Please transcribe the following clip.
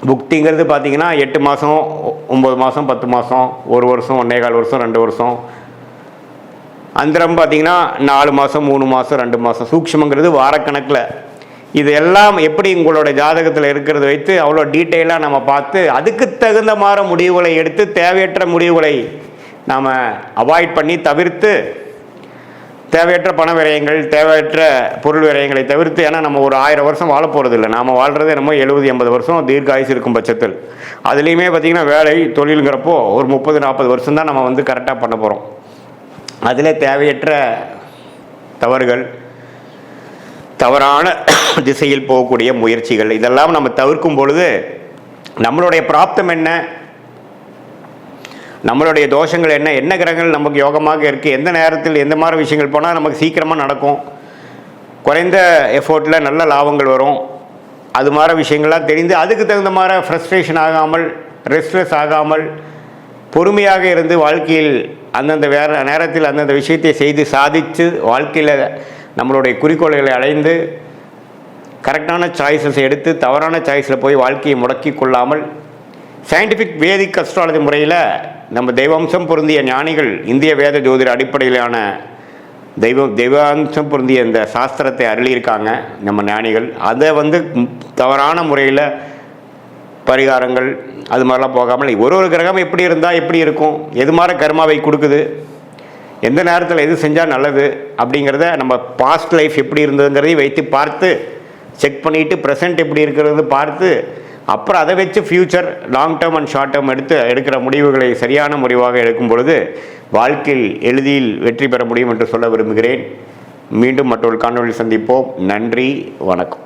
புக்திங்கிறது பார்த்திங்கன்னா 8 மாதம் 9 மாதம் 10 மாதம் 1 வருஷம் 1.25 வருஷம் 2 வருஷம். அந்தரம் பார்த்திங்கன்னா 4 மாதம் 3 மாதம் 2 மாதம். சூக்ஷ்மங்கிறது வாரக்கணக்கில். இது எல்லாம் எப்படி உங்களோட ஜாதகத்தில் இருக்கிறத வைத்து அவ்வளோ டீட்டெயிலாக நம்ம பார்த்து அதுக்கு தகுந்த மாதிரி முடிவுகளை எடுத்து தேவையற்ற முடிவுகளை நாம் அவாய்ட் பண்ணி தவிர்த்து, தேவையற்ற பண விரயங்கள் தேவையற்ற பொருள் விரயங்களை தவிர்த்து, ஏன்னா நம்ம ஒரு 1000 வருஷம் வாழ போகிறது இல்லை. நாம் வாழ்கிறது என்னமோ 70-80 வருஷம் தீர்க்காயுசு இருக்கும் பட்சத்தில். அதுலேயுமே பார்த்திங்கன்னா வேலை தொழிலுங்கிறப்போ ஒரு 30-40 வருஷம் தான் நம்ம கரெக்டாக பண்ண போகிறோம். அதில் தேவையற்ற தவறுகள், தவறான திசையில் போகக்கூடிய முயற்சிகள், இதெல்லாம் நம்ம தவிர்க்கும் பொழுது நம்மளுடைய பிராப்தம் என்ன, நம்மளுடைய தோஷங்கள் என்ன, என்ன கிரகங்கள் நமக்கு யோகமாக இருக்குது, எந்த நேரத்தில் எந்த மாதிரி விஷயங்கள் போனால் நமக்கு சீக்கிரமாக நடக்கும், குறைந்த எஃபோர்ட்டில் நல்ல லாபங்கள் வரும், அது மாதிரி விஷயங்கள்லாம் தெரிந்து அதுக்கு தகுந்த மாதிரி ஃப்ரஸ்ட்ரேஷன் ஆகாமல், ரெஸ்ட்லெஸ் ஆகாமல், பொறுமையாக இருந்து வாழ்க்கையில் அந்தந்த நேரத்தில் அந்தந்த விஷயத்தை செய்து சாதித்து வாழ்க்கையில் நம்மளுடைய குறிக்கோள்களை அடைந்து கரெக்டான சாய்ஸஸ் எடுத்து தவறான சாய்ஸில் போய் வாழ்க்கையை முடக்கி கொள்ளாமல் சயின்டிஃபிக் வேதிக் அஸ்ட்ராலஜி முறையில் நம்ம தெய்வாம்சம் பொருந்திய ஞானிகள் இந்திய வேத ஜோதிட அடிப்படையிலான தெய்வாம்சம் பொருந்திய இந்த சாஸ்திரத்தை அருளியிருக்காங்க நம்ம ஞானிகள். அதை தவறான முறையில் பரிகாரங்கள் அது மாதிரிலாம் போகாமல் ஒரு கிரகம் எப்படி இருந்தால் எப்படி இருக்கும், எது மாதிரி கர்மாவை கொடுக்குது, எந்த நேரத்தில் எது செஞ்சால் நல்லது அப்படிங்கிறத நம்ம பாஸ்ட் லைஃப் எப்படி இருந்ததுங்கிறதையும் வைத்து பார்த்து செக் பண்ணிவிட்டு ப்ரெசென்ட் எப்படி இருக்கிறது பார்த்து அப்புறம் அதை வச்சு future long term and short term எடுக்கிற முடிவுகளை சரியான முடிவாக எடுக்கும் பொழுது வாழ்க்கையில் எளிதில் வெற்றி பெற முடியும் என்று சொல்ல விரும்புகிறேன். மீண்டும் மற்றொரு காணொளி சந்திப்போம். நன்றி, வணக்கம்.